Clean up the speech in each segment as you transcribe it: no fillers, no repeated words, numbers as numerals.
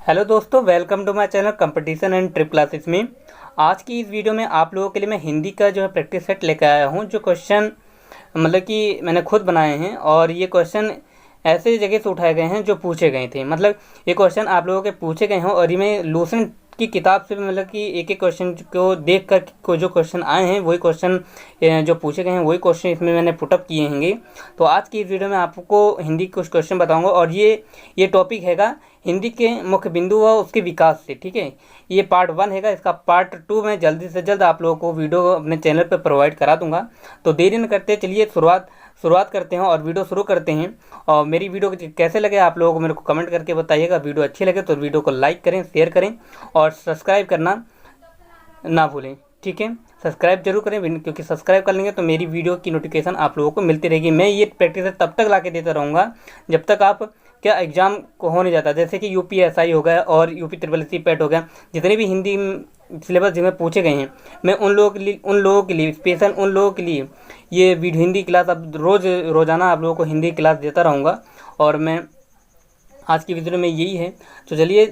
Hello दोस्तों, welcome to my channel competition and trip classes में। आज की इस वीडियो में आप लोगों के लिए मैं हिंदी का जो है प्रैक्टिस सेट लेकर आया हूं। जो क्वेश्चन मतलब कि मैंने खुद बनाए हैं और ये क्वेश्चन ऐसे जगह से उठाए गए हैं जो पूछे गए थे। मतलब ये क्वेश्चन आप लोगों के पूछे गए हों और ये मैं लूसेंट की किताब से मतलब कि एक एक क्वेश्चन को देख कर को जो क्वेश्चन आए हैं वही क्वेश्चन जो पूछे गए हैं वही क्वेश्चन इसमें मैंने पुटअप किए हैंगे। तो आज की इस वीडियो में आपको हिंदी के कुछ क्वेश्चन बताऊंगा और ये टॉपिक हैगा हिंदी के मुख्य बिंदु व उसके विकास से। ठीक है, ये पार्ट 1 हैगा। इसका पार्ट 2 मैं जल्दी से जल्द आप लोगों को वीडियो अपने चैनल पर प्रोवाइड करा दूंगा। तो देरी न करते चलिए शुरुआत करते हैं और वीडियो शुरू करते हैं। और मेरी वीडियो कैसे लगे आप लोगों को मेरे को कमेंट करके बताइएगा। वीडियो अच्छी लगे तो वीडियो को लाइक करें, शेयर करें और सब्सक्राइब करना ना भूलें। ठीक है, सब्सक्राइब जरूर करें क्योंकि सब्सक्राइब कर लेंगे तो मेरी वीडियो की नोटिफिकेशन आप लोगों को मिलती रहेगी। मैं ये प्रैक्टिस तब तक ला के देता रहूँगा जब तक आप क्या एग्ज़ाम को हो नहीं जाता। जैसे कि यूपीएसआई हो गया और यूपी ट्रिपल एस सी पेट हो गया, जितने भी हिंदी सिलेबस जिसमें पूछे गए हैं मैं उन लोगों के लिए स्पेशल उन लोगों के लिए ये वीडियो हिंदी क्लास अब रोज़ाना आप लोगों को हिंदी क्लास देता रहूँगा। और मैं आज की वीडियो में यही है। तो चलिए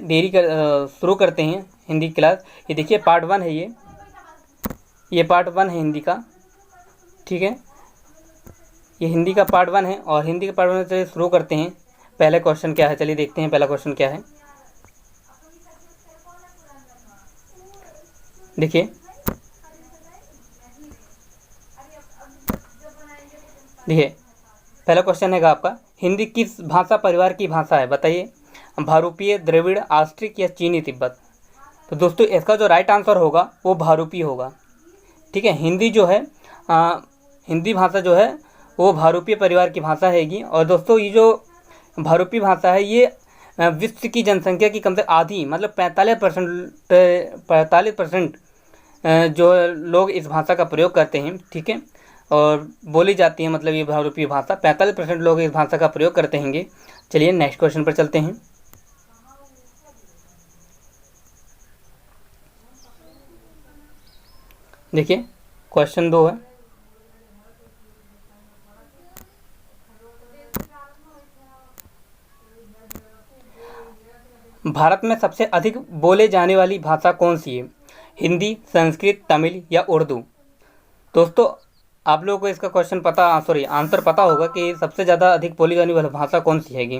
शुरू करते हैं हिंदी क्लास। ये देखिए पार्ट 1 है, ये पार्ट 1 है हिंदी का। ठीक है, ये हिंदी का पार्ट 1 है और हिंदी के पार्ट 1 से शुरू करते हैं। पहले क्वेश्चन क्या है, चलिए देखते हैं पहला क्वेश्चन क्या है। देखिए पहला क्वेश्चन है आपका, हिंदी किस भाषा परिवार की भाषा है बताइए। भारूपीय, द्रविड़, आस्ट्रिक या चीनी तिब्बत। तो दोस्तों इसका जो राइट आंसर होगा वो भारूपीय होगा। ठीक है, हिंदी भाषा जो है वो भारूपीय परिवार की भाषा हैगी। और दोस्तों ये जो भारूपीय भाषा है ये विश्व की जनसंख्या की कम से आधी मतलब 45% जो लोग इस भाषा का प्रयोग करते हैं। ठीक है, और बोली जाती है। मतलब ये भारूपीय भाषा 45% लोग इस भाषा का प्रयोग करते हैंगे। चलिए नेक्स्ट क्वेश्चन पर चलते हैं। देखिए क्वेश्चन 2 है, भारत में सबसे अधिक बोले जाने वाली भाषा कौन सी है। हिंदी, संस्कृत, तमिल या उर्दू। दोस्तों आप लोगों को इसका आंसर पता होगा कि सबसे ज़्यादा अधिक बोली जाने वाली भाषा कौन सी हैगी।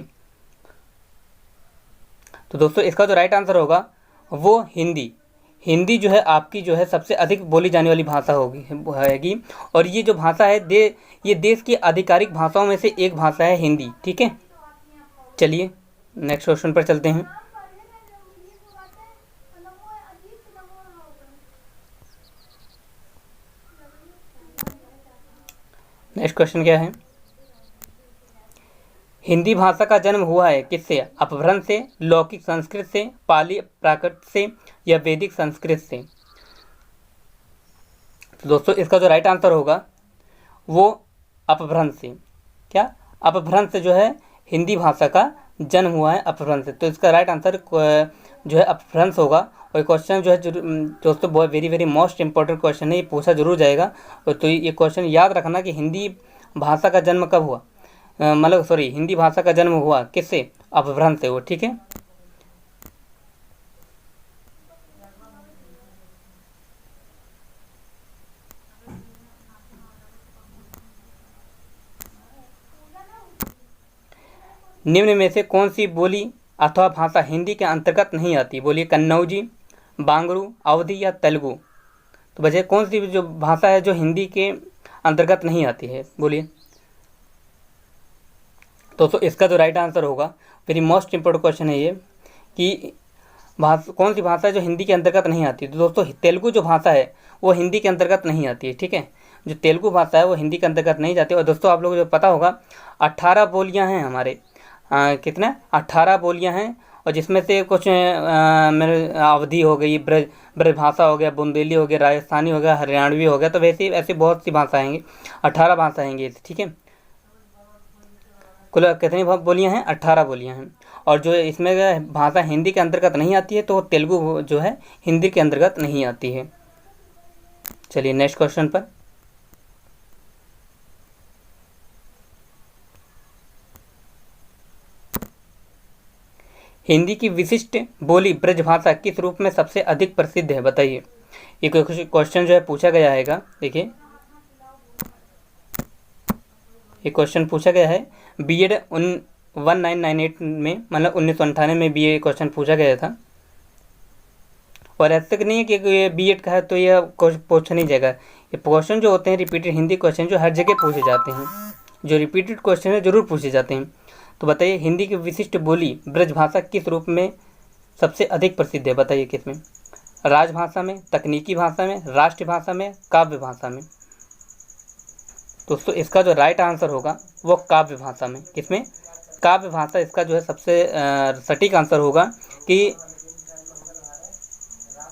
तो दोस्तों इसका जो राइट आंसर होगा वो हिंदी जो है आपकी जो है सबसे अधिक बोली जाने वाली भाषा हैगी। और ये जो भाषा है ये देश की आधिकारिक भाषाओं में से एक भाषा है हिंदी। ठीक है, चलिए नेक्स्ट क्वेश्चन पर चलते हैं। नेक्स्ट क्वेश्चन क्या है, हिंदी भाषा का जन्म हुआ है किससे। अपभ्रंश से, लौकिक संस्कृत से, पाली प्राकृत से या वैदिक संस्कृत से। तो दोस्तों इसका जो राइट आंसर होगा वो अपभ्रंश से। क्या अपभ्रंश से जो है हिंदी भाषा का जन्म हुआ है, अपभ्रंश से। तो इसका राइट आंसर जो है अपभ्रंश होगा। और क्वेश्चन जो है दोस्तों बहुत वेरी मोस्ट इंपॉर्टेंट क्वेश्चन है, ये पूछा जरूर जाएगा। तो ये क्वेश्चन याद रखना कि हिंदी भाषा का जन्म कब हुआ, हिंदी भाषा का जन्म हुआ किससे, अपभ्रंश से वो। ठीक है, निम्न में से कौन सी बोली अथवा भाषा हिंदी के अंतर्गत नहीं आती। बोलिए कन्नौजी, बांगड़ू, अवधी या तेलुगु। तो बच्चे कौन सी जो भाषा है जो हिंदी के अंतर्गत नहीं आती है, बोलिए। दोस्तों इसका जो राइट आंसर होगा, वेरी मोस्ट इंपॉर्टेंट क्वेश्चन है ये, कि कौन सी भाषा है जो हिंदी के अंतर्गत नहीं आती। तो दोस्तों तेलुगु जो भाषा है वो हिंदी के अंतर्गत नहीं आती है। ठीक है, जो तेलुगु भाषा है वो हिंदी के अंतर्गत नहीं जाती। और दोस्तों आप लोगों को जो पता होगा 18 बोलियाँ हैं हमारे, कितना 18 बोलियाँ हैं। और जिसमें से कुछ मेरे अवधी हो गई, ब्रजभाषा हो गया, बुंदेली हो गया, राजस्थानी हो गया, हरियाणवी हो गया। तो वैसे ऐसी बहुत सी भाषाएं हैं, 18 भाषाएं हैं। ठीक है, कुल कितनी बोलियां हैं, 18 बोलियां हैं। और जो इसमें भाषा हिंदी के अंतर्गत नहीं आती है तो तेलुगु जो है हिंदी के अंतर्गत नहीं आती है। चलिए नेक्स्ट क्वेश्चन पर। हिंदी की विशिष्ट बोली ब्रजभाषा किस रूप में सबसे अधिक प्रसिद्ध है, बताइए। ये क्वेश्चन जो है पूछा गया है, देखिए ये क्वेश्चन पूछा गया है बीएड 1998 में, मतलब 1998 में भी ये क्वेश्चन पूछा गया था। और ऐसा नहीं है कि ये बीएड का है तो ये पूछा नहीं जाएगा। ये क्वेश्चन जो होते हैं रिपीटेड हिंदी क्वेश्चन जो हर जगह पूछे जाते हैं, जो रिपीटेड क्वेश्चन है जरूर पूछे जाते हैं। तो बताइए हिंदी की विशिष्ट बोली ब्रजभाषा किस रूप में सबसे अधिक प्रसिद्ध है, बताइए किसमें। राजभाषा में, तकनीकी भाषा में, राष्ट्रभाषा में, काव्य भाषा में। दोस्तों इसका जो राइट आंसर होगा वो काव्य भाषा में। किसमें? काव्य भाषा इसका जो है सबसे सटीक आंसर होगा कि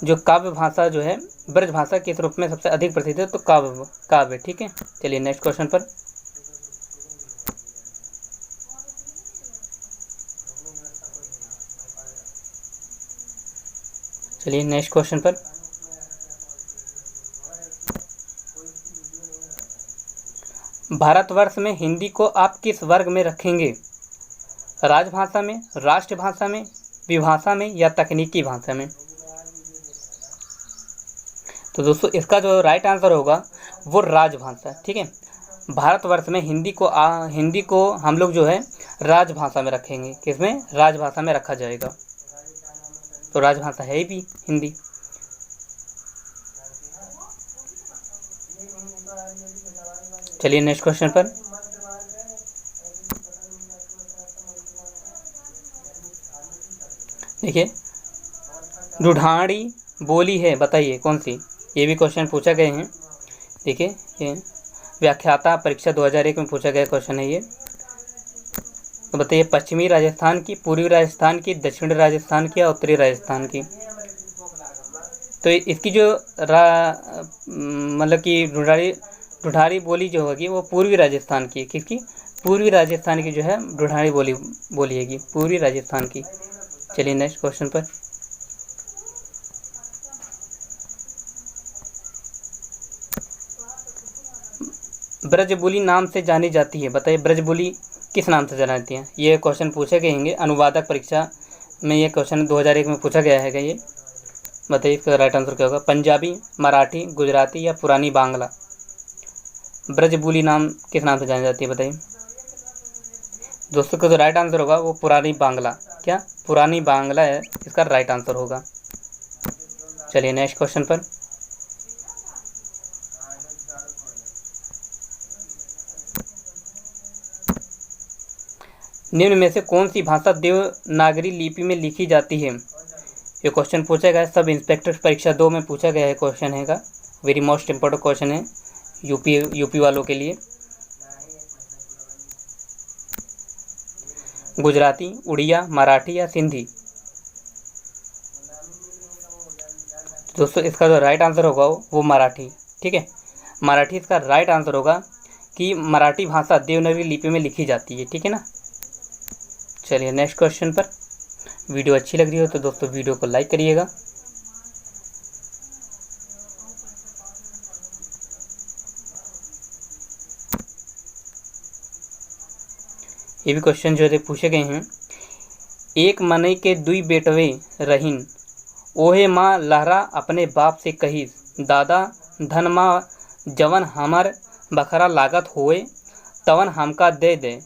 जो काव्य भाषा जो है ब्रज भाषा किस रूप में सबसे अधिक प्रसिद्ध है, तो काव्य। ठीक है, चलिए नेक्स्ट क्वेश्चन पर। चलिए नेक्स्ट क्वेश्चन पर। भारतवर्ष में हिंदी को आप किस वर्ग में रखेंगे? राजभाषा में, राष्ट्रभाषा में, विभाषा में या तकनीकी भाषा में? तो दोस्तों इसका जो राइट आंसर होगा वो राजभाषा। ठीक है, भारतवर्ष में हिंदी को हम लोग जो है राजभाषा में रखेंगे। किसमें? राजभाषा में रखा जाएगा। तो राजभाषा है भी हिंदी। चलिए नेक्स्ट क्वेश्चन पर। देखिए ढूढ़ाड़ी बोली है, बताइए कौन सी? ये भी क्वेश्चन पूछा गए हैं। देखिए ये व्याख्याता परीक्षा 2001 में पूछा गया क्वेश्चन है ये। तो बताइए पश्चिमी राजस्थान की, पूर्वी राजस्थान की, दक्षिणी राजस्थान की या उत्तरी राजस्थान की? तो इसकी जो मतलब कि ढूढ़ाड़ी बोली जो होगी वो पूर्वी राजस्थान की। किसकी? पूर्वी राजस्थान की जो है ढूढ़ाड़ी बोली हैगी, पूर्वी राजस्थान की। चलिए नेक्स्ट क्वेश्चन पर। ब्रजबुली नाम से जानी जाती है, बताइए ब्रजबुली किस नाम से जानी जाती है? ये क्वेश्चन पूछे गए होंगे अनुवादक परीक्षा में। ये क्वेश्चन 2001 में पूछा गया है ये। बताइए इसका राइट आंसर क्या होगा? पंजाबी, मराठी, गुजराती या पुरानी बांग्ला? ब्रजबुली नाम किस नाम से जानी जाती है, बताइए। दोस्तों का जो राइट आंसर होगा वो पुरानी बांग्ला। क्या? पुरानी बांग्ला है इसका राइट आंसर होगा। चलिए नेक्स्ट क्वेश्चन पर। निम्न में से कौन सी भाषा देवनागरी लिपि में लिखी जाती है? ये क्वेश्चन पूछा गया है सब इंस्पेक्टर परीक्षा 2 में पूछा गया है क्वेश्चन हैगा। वेरी मोस्ट इम्पोर्टेंट क्वेश्चन है यूपी वालों के लिए। गुजराती, उड़िया, मराठी या सिंधी? दोस्तों इसका जो राइट आंसर होगा वो मराठी। ठीक है, मराठी इसका राइट आंसर होगा कि मराठी भाषा देवनागरी लिपि में लिखी जाती है। ठीक है ना। चलिए नेक्स्ट क्वेश्चन पर। वीडियो अच्छी लग रही हो तो दोस्तों वीडियो को लाइक करिएगा। ये भी क्वेश्चन जो है पूछे गए हैं। एक मनई के दुई बेटवे रहीन, ओहे माँ लहरा अपने बाप से कही, दादा धन माँ जवन हमर बखरा लागत होए तवन हमका दे दे।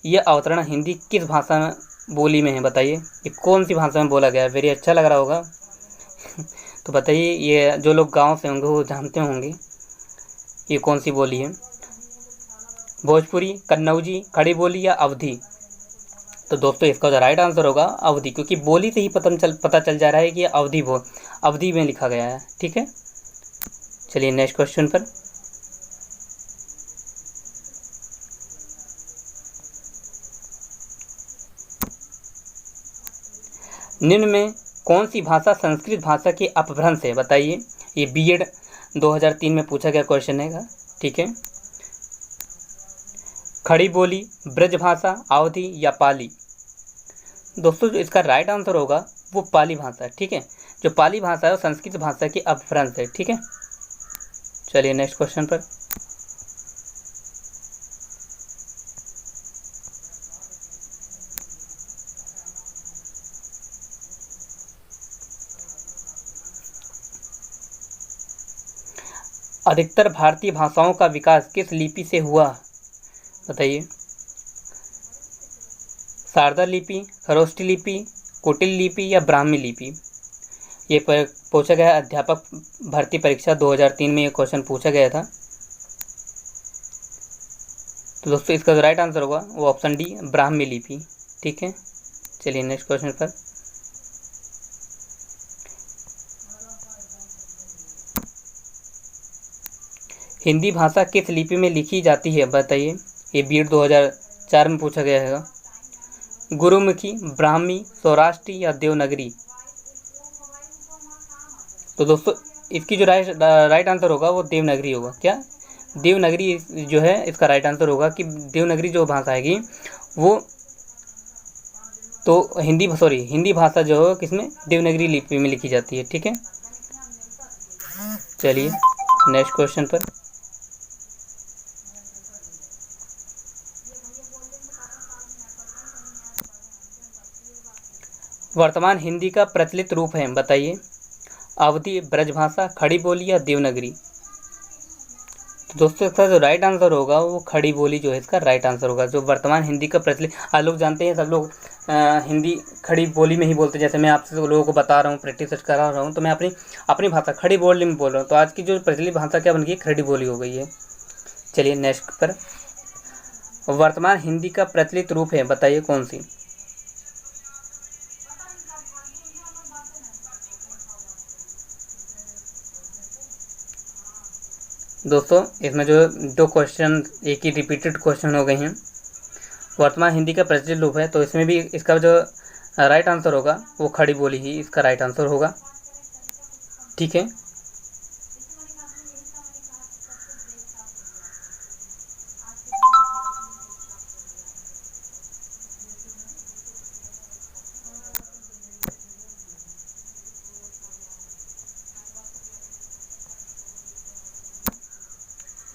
ये अवतरण हिंदी किस भाषा में बोली में है, बताइए। ये कौन सी भाषा में बोला गया है? वेरी अच्छा लग रहा होगा तो बताइए ये जो लोग गांव से होंगे वो जानते होंगे ये कौन सी बोली है। भोजपुरी, कन्नौजी, खड़ी बोली या अवधी? तो दोस्तों इसका जो राइट आंसर होगा अवधी, क्योंकि बोली से ही पता चल जा रहा है कि अवधी में लिखा गया है। ठीक है, चलिए नेक्स्ट क्वेश्चन पर। निम्न में कौन सी भाषा संस्कृत भाषा के अपभ्रंश है, बताइए। ये बीएड 2003 में पूछा गया क्वेश्चन है। ठीक है, खड़ी बोली, ब्रजभाषा, अवधी या पाली? दोस्तों जो इसका राइट आंसर होगा वो पाली भाषा है। ठीक है, जो पाली भाषा है वो संस्कृत भाषा की अपभ्रंश है। ठीक है, चलिए नेक्स्ट क्वेश्चन पर। अधिकतर भारतीय भाषाओं का विकास किस लिपि से हुआ? बताइए। शारदा लिपि, खरोष्ठी लिपि, कुटिल लिपि या ब्राह्मी लिपि? ये पूछा गया अध्यापक भर्ती परीक्षा 2003 में ये क्वेश्चन पूछा गया था। तो दोस्तों इसका जो राइट आंसर होगा वो ऑप्शन डी, ब्राह्मी लिपि। ठीक है, चलिए नेक्स्ट क्वेश्चन पर। हिंदी भाषा किस लिपि में लिखी जाती है? बताइए। ये बीएड 2004 में पूछा गया है। गुरुमुखी, ब्राह्मी, सौराष्ट्री या देवनागरी? तो दोस्तों इसकी जो राइट आंसर होगा वो देवनागरी होगा। क्या? देवनागरी जो है इसका राइट आंसर होगा कि देवनागरी जो भाषा आएगी वो तो हिंदी भाषा जो है किसमें? देवनागरी लिपि में लिखी जाती है। ठीक है, चलिए नेक्स्ट क्वेश्चन पर। वर्तमान हिंदी का प्रचलित रूप है? बताइए। अवधी, ब्रजभाषा, खड़ी बोली या देवनागरी? तो दोस्तों इसका जो राइट आंसर होगा वो खड़ी बोली जो है इसका राइट आंसर होगा। जो वर्तमान हिंदी का प्रचलित, आप लोग जानते हैं, सब लोग हिंदी खड़ी बोली में ही बोलते हैं। जैसे मैं आपसे लोगों को बता रहा हूँ, प्रैक्टिस करा रहा हूँ, तो मैं अपनी भाषा खड़ी बोली में बोल रहा हूँ। तो आज की जो प्रचलित भाषा क्या बन गई? खड़ी बोली हो गई है। चलिए नेक्स्ट पर। वर्तमान हिंदी का प्रचलित रूप है? बताइए कौन सी? दोस्तों इसमें जो दो क्वेश्चन एक ही रिपीटेड क्वेश्चन हो गए हैं। वर्तमान हिंदी का प्रचलित रूप है, तो इसमें भी इसका जो राइट आंसर होगा वो खड़ी बोली ही इसका राइट आंसर होगा। ठीक है,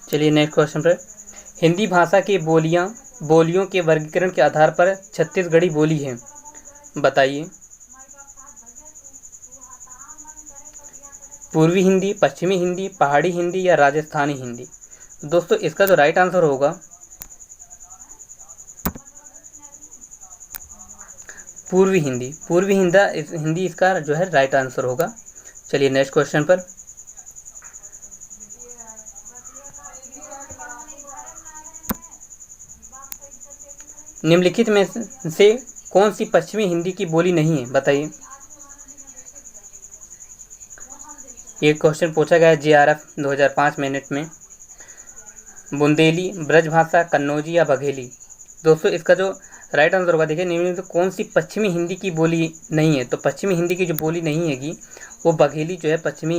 चलिए नेक्स्ट क्वेश्चन पर। हिंदी भाषा की बोलियों के वर्गीकरण के आधार पर छत्तीसगढ़ी बोली है? बताइए। पूर्वी हिंदी, पश्चिमी हिंदी, पहाड़ी हिंदी या राजस्थानी हिंदी? दोस्तों इसका जो राइट आंसर होगा पूर्वी हिंदी। हिंदी इसका जो है राइट आंसर होगा। चलिए नेक्स्ट क्वेश्चन पर। निम्नलिखित में से कौन सी पश्चिमी हिंदी की बोली नहीं है? बताइए। ये क्वेश्चन पूछा गया है JRF 2005 मिनट में। बुंदेली, ब्रजभाषा, कन्नौजी या बघेली? दोस्तों इसका जो राइट आंसर होगा, देखिए निम्न में से कौन सी पश्चिमी हिंदी की बोली नहीं है? तो पश्चिमी हिंदी की जो बोली नहीं हैगी वो बघेली जो है पश्चिमी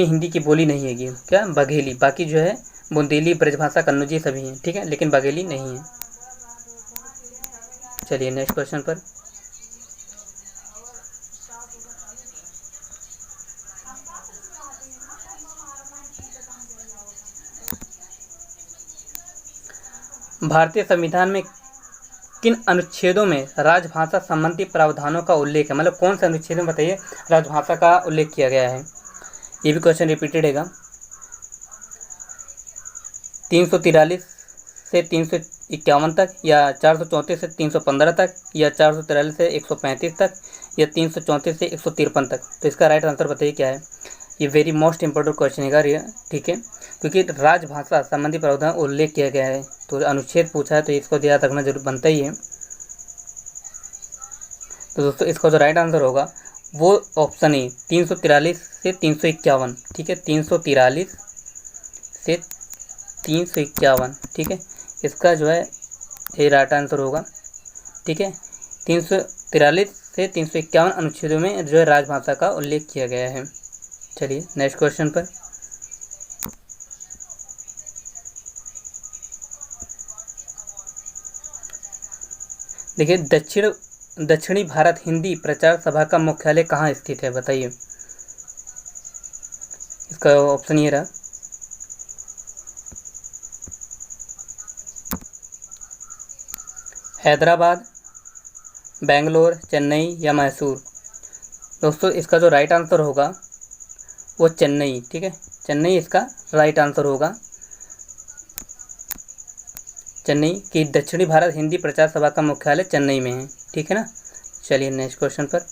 हिंदी की बोली नहीं हैगी। क्या? बघेली। बाकी जो है बुंदेली, ब्रजभाषा, कन्नौजी सभी हैं। ठीक है, लेकिन बघेली नहीं है। चलिए नेक्स्ट क्वेश्चन पर। भारतीय संविधान में किन अनुच्छेदों में राजभाषा संबंधी प्रावधानों का उल्लेख है? मतलब कौन से अनुच्छेद में बताइए राजभाषा का उल्लेख किया गया है? ये भी क्वेश्चन रिपीटेड है। 343 से 351 तक, या 434 से 315 तक, या 443 से 135 तक, या 334 से 153 तक? तो इसका राइट आंसर बताइए क्या है? ये वेरी मोस्ट इंपॉर्टेंट क्वेश्चन है। ठीक है, क्योंकि राजभाषा संबंधी प्रावधान उल्लेख किया गया है, तो अनुच्छेद पूछा है तो इसको याद रखना जरूर बनता ही है। तो दोस्तों इसका जो राइट आंसर होगा वो ऑप्शन ए, 343 से 351। ठीक है, 343 से 351। ठीक है, इसका जो है ये राइट आंसर होगा। ठीक है, 343 से 351 अनुच्छेदों में जो है राजभाषा का उल्लेख किया गया है। चलिए नेक्स्ट क्वेश्चन पर। देखिए, दक्षिणी भारत हिंदी प्रचार सभा का मुख्यालय कहाँ स्थित है? बताइए। इसका ऑप्शन ये रहा। हैदराबाद, बेंगलोर, चेन्नई या मैसूर? दोस्तों इसका जो राइट आंसर होगा वो चेन्नई, ठीक है, चेन्नई इसका राइट आंसर होगा। चेन्नई की दक्षिणी भारत हिंदी प्रचार सभा का मुख्यालय चेन्नई में है, ठीक है ना। चलिए नेक्स्ट क्वेश्चन पर।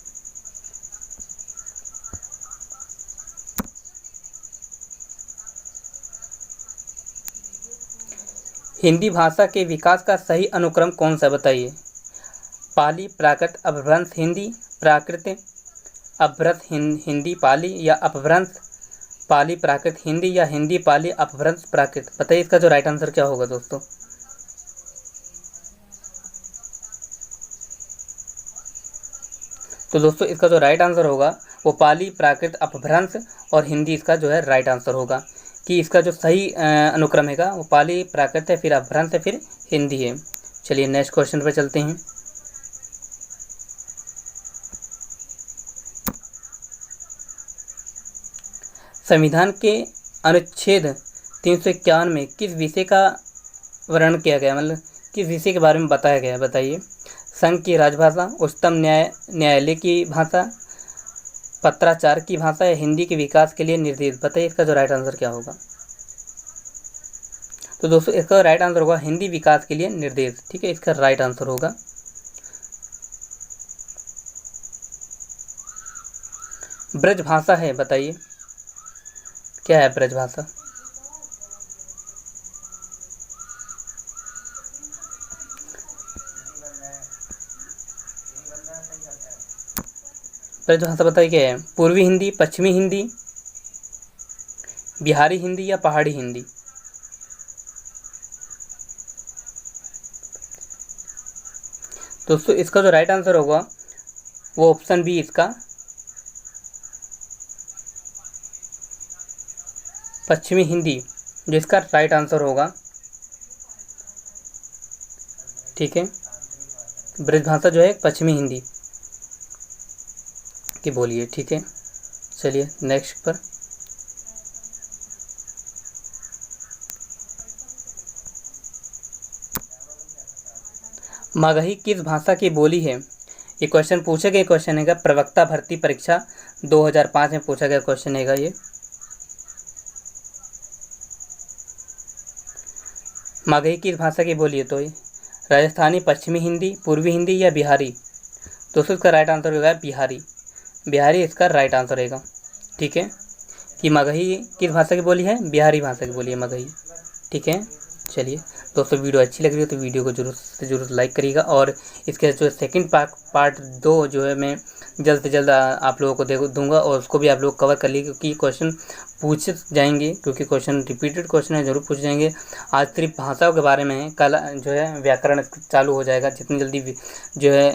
हिंदी भाषा के विकास का सही अनुक्रम कौन सा, बताइए। पाली, प्राकृत, अपभ्रंश हिंदी, प्राकृत, अपभ्रंश हिंदी पाली, या अपभ्रंश पाली प्राकृत हिंदी, या हिंदी पाली अपभ्रंश प्राकृत। बताइए इसका जो राइट आंसर क्या होगा दोस्तों। तो दोस्तों इसका जो राइट आंसर होगा वो पाली प्राकृत अपभ्रंश और हिंदी इसका जो है राइट आंसर होगा, कि इसका जो सही अनुक्रम है वो पाली प्राकृत है, फिर अपभ्रंश है, फिर हिंदी है। चलिए नेक्स्ट क्वेश्चन पर चलते हैं। संविधान के अनुच्छेद 351 में किस विषय का वर्णन किया गया, मतलब किस विषय के बारे में बताया गया, बताइए। संघ की राजभाषा, उच्चतम न्यायालय की भाषा, पत्राचार की भाषा, या हिंदी के विकास के लिए निर्देश। बताइए इसका जो राइट आंसर क्या होगा। तो दोस्तों इसका राइट आंसर होगा हिंदी विकास के लिए निर्देश, ठीक है, इसका राइट आंसर होगा। ब्रज भाषा है, बताइए क्या है ब्रज भाषा। ब्रज भाषा बताइए क्या है। पूर्वी हिंदी, पश्चिमी हिंदी, बिहारी हिंदी, या पहाड़ी हिंदी। दोस्तों इसका जो राइट आंसर होगा वो ऑप्शन बी, इसका पश्चिमी हिंदी, जिसका राइट आंसर होगा, ठीक है। ब्रज भाषा जो है पश्चिमी हिंदी की बोली है, ठीक है। चलिए नेक्स्ट पर। मगही किस भाषा की बोली है। ये क्वेश्चन पूछे गए क्वेश्चन है, प्रवक्ता भर्ती परीक्षा 2005 में पूछा गया क्वेश्चन है ये। मगही किस भाषा की बोली है, तो ये राजस्थानी, पश्चिमी हिंदी, पूर्वी हिंदी, या बिहारी। दोस्तों इसका राइट आंसर होगा बिहारी। बिहारी इसका राइट आंसर रहेगा, ठीक है, कि मगही किस भाषा की बोली है, बिहारी भाषा की बोली है मगही, ठीक है। चलिए दोस्तों वीडियो अच्छी लग रही है तो वीडियो को जरूर से जरूर लाइक करिएगा, और इसके जो सेकंड पार्ट 2 जो है मैं जल्द से जल्द आप लोगों को दूंगा, और उसको भी आप लोग कवर कर लीजिए, क्योंकि क्वेश्चन पूछ जाएंगे, क्योंकि क्वेश्चन रिपीटेड क्वेश्चन है, जरूर पूछ जाएंगे। आज सिर्फ भाषाओं के बारे में है, कल जो है व्याकरण चालू हो जाएगा। जितनी जल्दी जो है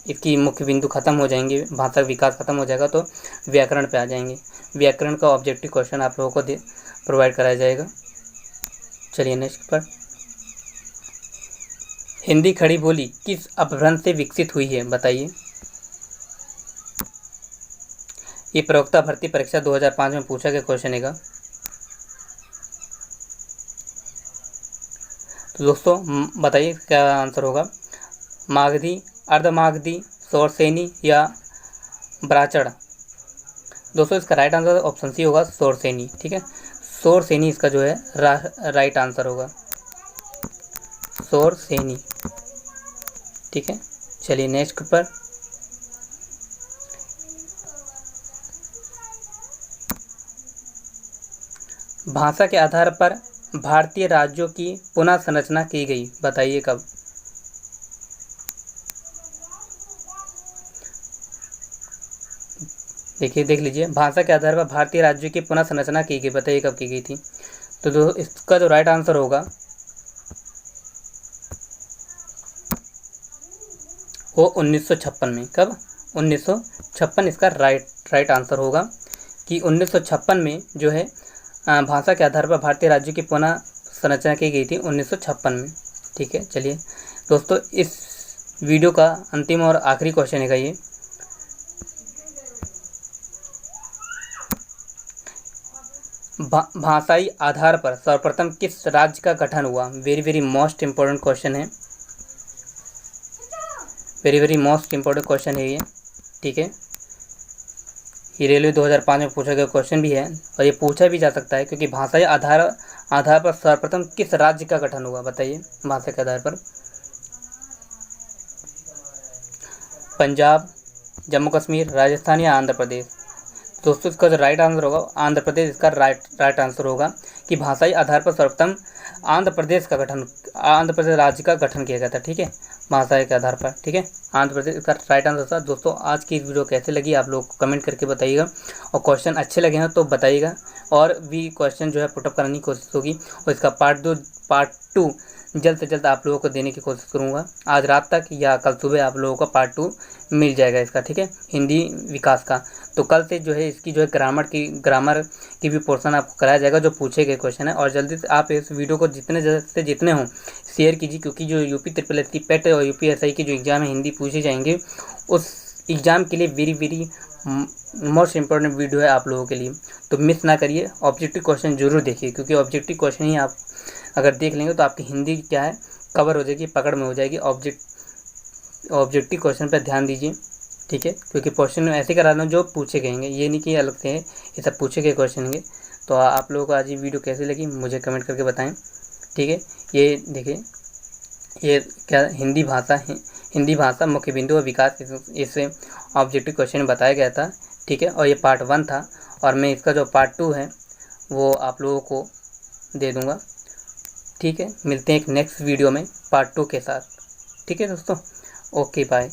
इसकी मुख्य बिंदु खत्म हो जाएंगे, भाषा का विकास खत्म हो जाएगा तो व्याकरण पे आ जाएंगे। व्याकरण का ऑब्जेक्टिव क्वेश्चन आप लोगों को प्रोवाइड कराया जाएगा। चलिए नेक्स्ट पर। हिंदी खड़ी बोली किस अपभ्रंश से विकसित हुई है, बताइए। ये प्रवक्ता भर्ती परीक्षा 2005 में पूछा गया क्वेश्चन है। तो दोस्तों बताइए क्या आंसर होगा। मागधी, अर्धमागधी, सौरसेनी, या ब्राचड़। दोस्तों इसका राइट आंसर ऑप्शन सी होगा, सौरसेनी, ठीक है। सौरसेनी इसका जो है राइट आंसर होगा, सौरसेनी, ठीक है। चलिए नेक्स्ट पर। भाषा के आधार पर भारतीय राज्यों की पुनः संरचना की गई, बताइए कब। देख लीजिए, भाषा के आधार पर भारतीय राज्यों की पुनः संरचना की गई, बताइए कब की गई थी। तो इसका जो राइट आंसर होगा वो 1956 में। कब? 1956 इसका राइट आंसर होगा, कि 1956 में जो है भाषा के आधार पर भारतीय राज्यों की पुनः संरचना की गई थी 1956 में, ठीक है। चलिए दोस्तों इस वीडियो का अंतिम और आखिरी क्वेश्चन है ये। भाषाई आधार पर सर्वप्रथम किस राज्य का गठन हुआ। वेरी मोस्ट इम्पोर्टेंट क्वेश्चन है, वेरी मोस्ट इम्पोर्टेंट क्वेश्चन है ये, ठीक है। ये रेलवे 2005 में पूछा गया क्वेश्चन भी है और ये पूछा भी जा सकता है, क्योंकि भाषाई आधार पर सर्वप्रथम किस राज्य का गठन हुआ, बताइए। भाषा के आधार पर पंजाब, जम्मू कश्मीर, राजस्थान या आंध्र प्रदेश। दोस्तों इसका जो राइट आंसर होगा आंध्र प्रदेश, इसका राइट आंसर होगा कि भाषाई आधार पर सर्वप्रथम आंध्र प्रदेश राज्य का गठन किया गया था। ठीक है, भाषा के आधार पर। ठीक है, आंध्र प्रदेश इसका राइट आंसर था। दोस्तों आज की इस वीडियो कैसे लगी आप लोग कमेंट करके बताइएगा, और क्वेश्चन अच्छे लगे हैं तो बताइएगा, और भी क्वेश्चन जो है पुटअप कराने की कोशिश होगी, और इसका पार्ट टू जल्द से जल्द आप लोगों को देने की कोशिश करूँगा। आज रात तक या कल सुबह आप लोगों को पार्ट 2 मिल जाएगा इसका। ठीक है, हिंदी विकास का। तो कल से जो है इसकी जो है ग्रामर की भी पोर्शन आपको कराया जाएगा, जो पूछे गए क्वेश्चन है। और जल्दी से आप इस वीडियो को जितने हों शेयर कीजिए, क्योंकि जो यूपी ट्रिपल की पेट और यूपीएसआई की जो एग्ज़ाम है हिंदी पूछे जाएंगे, उस एग्ज़ाम के लिए वेरी मोस्ट इम्पोर्टेंट वीडियो है आप लोगों के लिए, तो मिस ना करिए। ऑब्जेक्टिव क्वेश्चन जरूर देखिए, क्योंकि ऑब्जेक्टिव क्वेश्चन ही आप अगर देख लेंगे तो आपकी हिंदी क्या है कवर हो जाएगी, पकड़ में हो जाएगी। ऑब्जेक्टिव क्वेश्चन पर ध्यान दीजिए। ठीक है, क्योंकि क्वेश्चन ऐसे करा रहा हूँ जो पूछे गएंगे, ये नहीं कि अलग से है, ये सब पूछे गए क्वेश्चन होंगे। तो आप लोगों को आज ये वीडियो कैसी लगी मुझे कमेंट करके बताएं। ठीक है, ये देखिए, ये क्या हिंदी भाषा मुख्य बिंदु और विकास, इस ऑब्जेक्टिव क्वेश्चन में बताया गया था। ठीक है, और ये पार्ट 1 था, और मैं इसका जो पार्ट 2 है वो आप लोगों को दे दूँगा। ठीक है, मिलते हैं एक नेक्स्ट वीडियो में पार्ट 2 के साथ। ठीक है दोस्तों, ओके बाय।